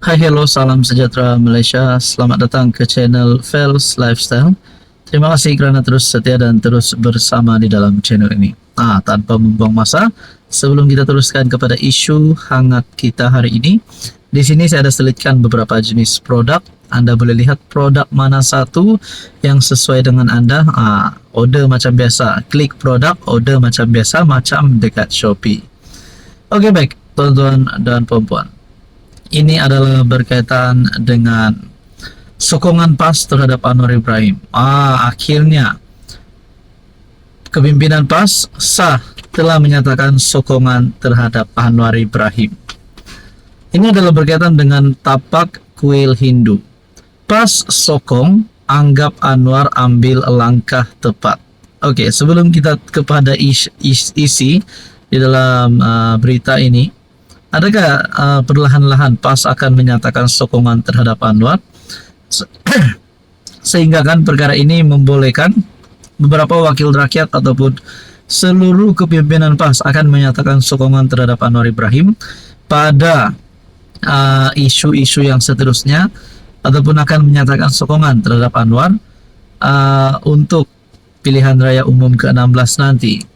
Hai, hello, salam sejahtera Malaysia. Selamat datang ke channel Fels Lifestyle. Terima kasih kerana terus setia dan terus bersama di dalam channel ini. Tanpa membuang masa, sebelum kita teruskan kepada isu hangat kita hari ini, di sini saya ada selitkan beberapa jenis produk. Anda boleh lihat produk mana satu yang sesuai dengan Anda. Order macam biasa, klik produk, order macam biasa, macam dekat Shopee. Okey, baik, tuan-tuan dan puan-puan. Ini adalah berkaitan dengan sokongan PAS terhadap Anwar Ibrahim. Akhirnya kepimpinan PAS sah telah menyatakan sokongan terhadap Anwar Ibrahim. Ini adalah berkaitan dengan tapak kuil Hindu. PAS sokong, anggap Anwar ambil langkah tepat. Okey, sebelum kita kepada isi di dalam berita ini, adakah perlahan-lahan PAS akan menyatakan sokongan terhadap Anwar sehingga kan perkara ini membolehkan beberapa wakil rakyat ataupun seluruh kepimpinan PAS akan menyatakan sokongan terhadap Anwar Ibrahim pada isu-isu yang seterusnya, ataupun akan menyatakan sokongan terhadap Anwar untuk pilihan raya umum ke-16 nanti.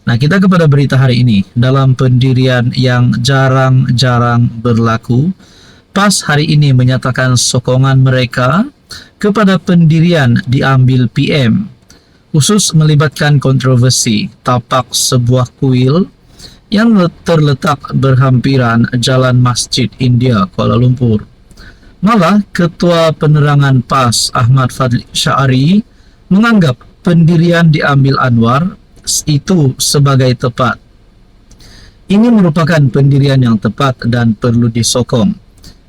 Nah, kita kepada berita hari ini. Dalam pendirian yang jarang-jarang berlaku, PAS hari ini menyatakan sokongan mereka kepada pendirian diambil PM, khusus melibatkan kontroversi tapak sebuah kuil yang terletak berhampiran Jalan Masjid India, Kuala Lumpur. Malah, Ketua Penerangan PAS Ahmad Fadli Syari menganggap pendirian diambil Anwar itu sebagai tepat. Ini merupakan pendirian yang tepat dan perlu disokong.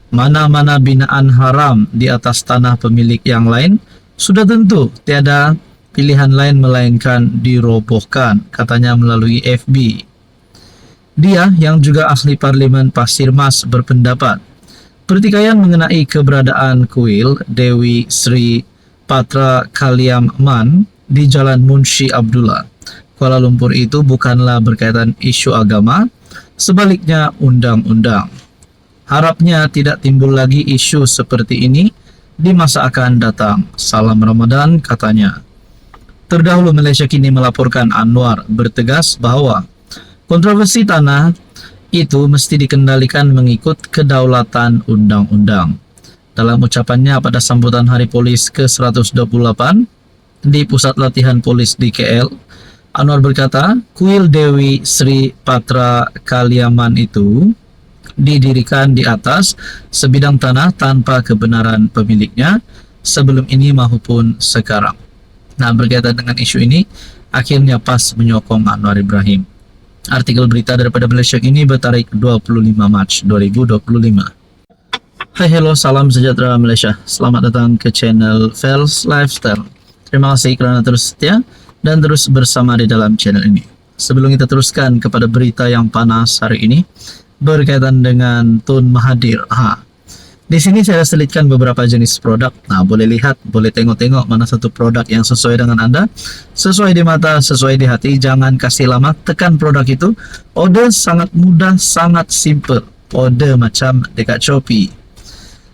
Mana-mana binaan haram di atas tanah pemilik yang lain sudah tentu tiada pilihan lain melainkan dirobohkan, katanya melalui FB. Dia yang juga ahli Parlimen Pasir Mas berpendapat pertikaian mengenai keberadaan kuil Dewi Sri Patra Kaliaman di Jalan Munshi Abdullah, Kuala Lumpur itu bukanlah berkaitan isu agama, sebaliknya undang-undang. Harapnya tidak timbul lagi isu seperti ini di masa akan datang. Salam Ramadan, katanya. Terdahulu Malaysia kini melaporkan Anwar bertegas bahawa kontroversi tanah itu mesti dikendalikan mengikut kedaulatan undang-undang. Dalam ucapannya pada sambutan Hari Polis ke-128 di Pusat Latihan Polis di KL, Anwar berkata, kuil Dewi Sri Patra Kaliaman itu didirikan di atas sebidang tanah tanpa kebenaran pemiliknya sebelum ini maupun sekarang. Nah, berkaitan dengan isu ini, akhirnya PAS menyokong Anwar Ibrahim. Artikel berita daripada Malaysia ini bertarikh 25 Mac 2025. Hai, hello, salam sejahtera Malaysia. Selamat datang ke channel Fels Lifestyle. Terima kasih kerana terus setia dan terus bersama di dalam channel ini. Sebelum kita teruskan kepada berita yang panas hari ini berkaitan dengan Tun Mahathir. Di sini saya selitkan beberapa jenis produk. Nah, boleh lihat, boleh tengok-tengok mana satu produk yang sesuai dengan Anda, sesuai di mata, sesuai di hati. Jangan kasih lama, tekan produk itu. Order sangat mudah, sangat simple. Order macam dekat Shopee.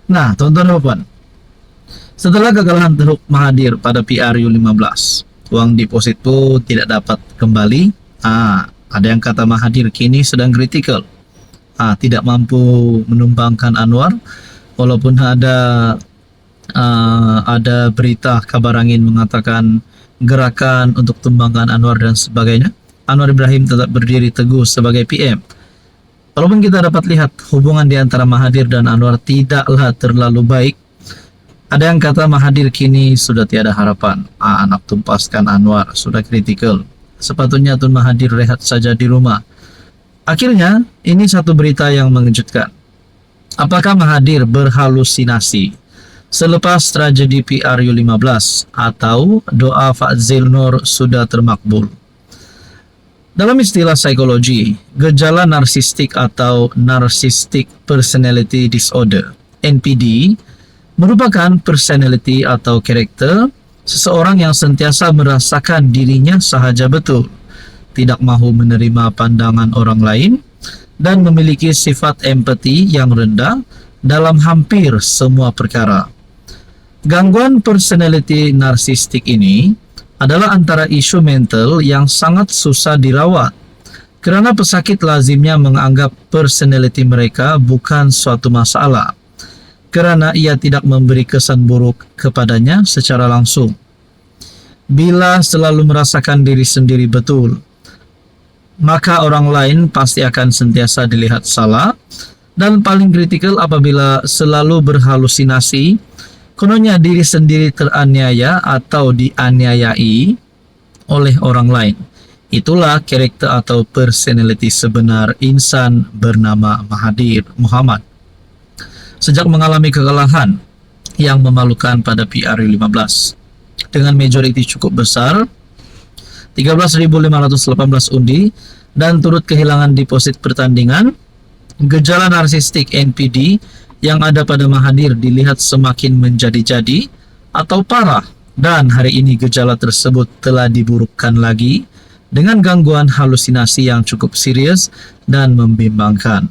Nah, tuan-tuan dan puan, setelah kekalahan Tun Mahathir pada PRU15, uang deposit pun tidak dapat kembali. Ada yang kata Mahathir kini sedang kritikal. Tidak mampu menumbangkan Anwar, walaupun ada berita kabar angin mengatakan gerakan untuk tumbangkan Anwar dan sebagainya. Anwar Ibrahim tetap berdiri teguh sebagai PM. Walaupun kita dapat lihat hubungan di antara Mahathir dan Anwar tidaklah terlalu baik, ada yang kata Mahathir kini sudah tiada harapan. Nak tumpaskan Anwar sudah kritikal. Sepatutnya Tun Mahathir rehat saja di rumah. Akhirnya, ini satu berita yang mengejutkan. Apakah Mahathir berhalusinasi selepas tragedi PRU15 atau doa Fadzil Nur sudah termakbul? Dalam istilah psikologi, gejala narsistik atau Narcissistic Personality Disorder, NPD, merupakan personality atau karakter seseorang yang sentiasa merasakan dirinya sahaja betul, tidak mahu menerima pandangan orang lain, dan memiliki sifat empati yang rendah dalam hampir semua perkara. Gangguan personality narsistik ini adalah antara isu mental yang sangat susah dirawat kerana pesakit lazimnya menganggap personality mereka bukan suatu masalah kerana ia tidak memberi kesan buruk kepadanya secara langsung. Bila selalu merasakan diri sendiri betul, maka orang lain pasti akan sentiasa dilihat salah, dan paling kritikal apabila selalu berhalusinasi kononnya diri sendiri teraniaya atau dianiayai oleh orang lain. Itulah karakter atau personality sebenar insan bernama Mahathir Mohamad. Sejak mengalami kekalahan yang memalukan pada PRU15 dengan majoriti cukup besar 13.518 undi dan turut kehilangan deposit pertandingan, gejala narsistik NPD yang ada pada Mahathir dilihat semakin menjadi-jadi atau parah, dan hari ini gejala tersebut telah diburukkan lagi dengan gangguan halusinasi yang cukup serius dan membimbangkan.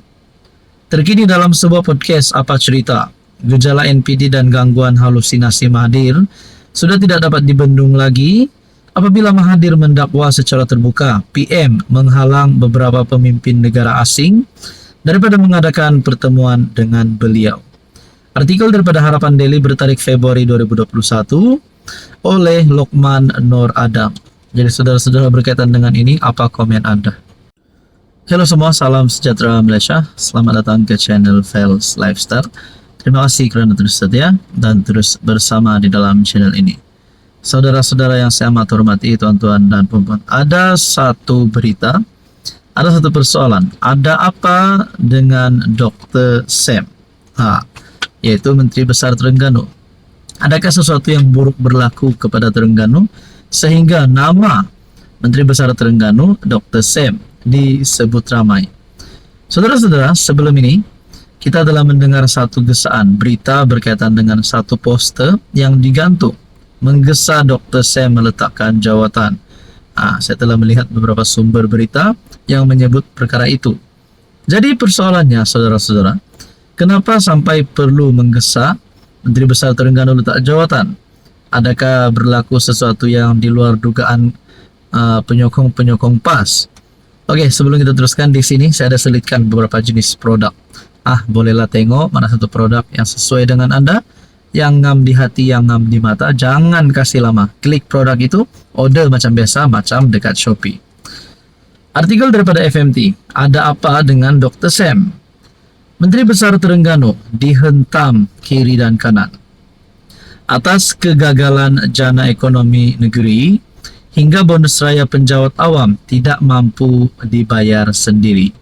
Terkini dalam sebuah podcast Apa Cerita, gejala NPD dan gangguan halusinasi Mahathir sudah tidak dapat dibendung lagi apabila Mahathir mendakwa secara terbuka PM menghalang beberapa pemimpin negara asing daripada mengadakan pertemuan dengan beliau. Artikel daripada Harapan Daily bertarik Februari 2021 oleh Lokman Nur Adam. Jadi saudara-saudara, berkaitan dengan ini, apa komen Anda? Halo semua, salam sejahtera Malaysia. Selamat datang ke channel Fels Lifestyle. Terima kasih kerana terus setia dan terus bersama di dalam channel ini. Saudara-saudara yang saya amat hormati, tuan-tuan dan puan-puan, ada satu berita, ada satu persoalan. Ada apa dengan Dr. Sam? Yaitu Menteri Besar Terengganu. Adakah sesuatu yang buruk berlaku kepada Terengganu sehingga nama Menteri Besar Terengganu, Dr. Sam, disebut ramai? Saudara-saudara, sebelum ini kita telah mendengar satu gesaan berita berkaitan dengan satu poster yang digantung menggesa Dr. Sam meletakkan jawatan. Saya telah melihat beberapa sumber berita yang menyebut perkara itu. Jadi persoalannya, saudara-saudara, kenapa sampai perlu menggesa Menteri Besar Terengganu letak jawatan? Adakah berlaku sesuatu yang di luar dugaan penyokong-penyokong PAS? Oke, sebelum kita teruskan, di sini saya ada selitkan beberapa jenis produk. Bolehlah tengok mana satu produk yang sesuai dengan Anda, yang ngam di hati, yang ngam di mata. Jangan kasih lama, klik produk itu, order macam biasa, macam dekat Shopee. Artikel daripada FMT, ada apa dengan Dr. Sam? Menteri Besar Terengganu dihentam kiri dan kanan atas kegagalan jana ekonomi negeri hingga bonus raya penjawat awam tidak mampu dibayar sendiri.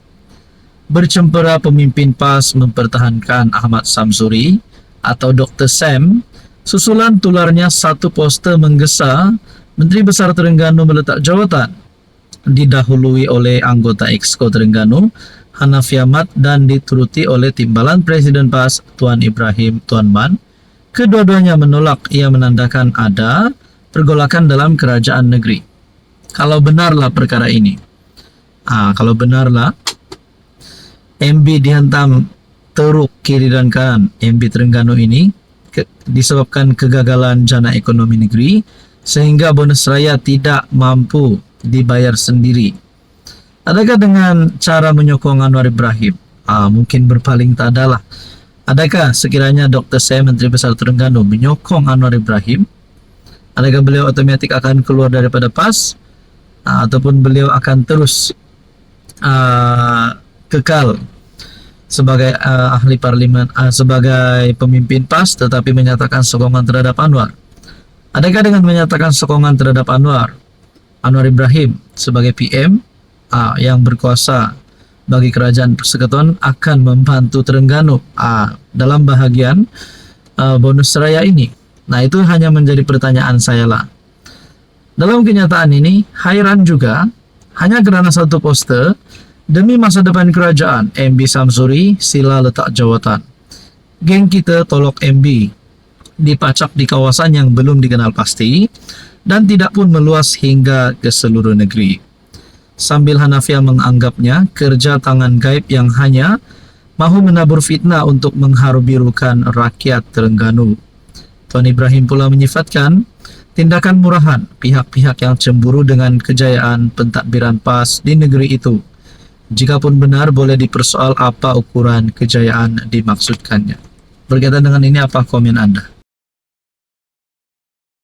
Bercempera pemimpin PAS mempertahankan Ahmad Samsuri atau Dr. Sam susulan tularnya satu poster menggesa Menteri Besar Terengganu meletak jawatan, didahului oleh anggota Exco Terengganu Hanafi Ahmad dan dituruti oleh Timbalan Presiden PAS Tuan Ibrahim Tuan Man. Kedua-duanya menolak, ia menandakan ada pergolakan dalam kerajaan negeri. Kalau benarlah perkara ini, kalau benarlah MB dihantam teruk kiri dan kanan, MB Terengganu ini disebabkan kegagalan jana ekonomi negeri sehingga bonus raya tidak mampu dibayar sendiri. Adakah dengan cara menyokong Anwar Ibrahim? Mungkin berpaling tak adalah. Adakah sekiranya Dr. Sam, Menteri Besar Terengganu, menyokong Anwar Ibrahim? Adakah beliau otomatik akan keluar daripada PAS? Ataupun beliau akan terus kekal sebagai ahli parlimen, sebagai pemimpin PAS tetapi menyatakan sokongan terhadap Anwar? Adakah dengan menyatakan sokongan terhadap Anwar Ibrahim sebagai PM yang berkuasa bagi kerajaan persekutuan akan membantu Terengganu dalam bahagian bonus raya ini? Nah, itu hanya menjadi pertanyaan saya lah. Dalam kenyataan ini, hairan juga, hanya kerana satu poster, demi masa depan kerajaan, MB Samsuri sila letak jawatan. Geng kita tolok MB dipacak di kawasan yang belum dikenal pasti dan tidak pun meluas hingga ke seluruh negeri. Sambil Hanafiah menganggapnya kerja tangan gaib yang hanya mahu menabur fitnah untuk mengharu-birukan rakyat Terengganu. Tuan Ibrahim pula menyifatkan tindakan murahan pihak-pihak yang cemburu dengan kejayaan pentadbiran PAS di negeri itu. Jikapun benar, boleh dipersoal apa ukuran kejayaan dimaksudkannya. Berkaitan dengan ini, apa komen Anda?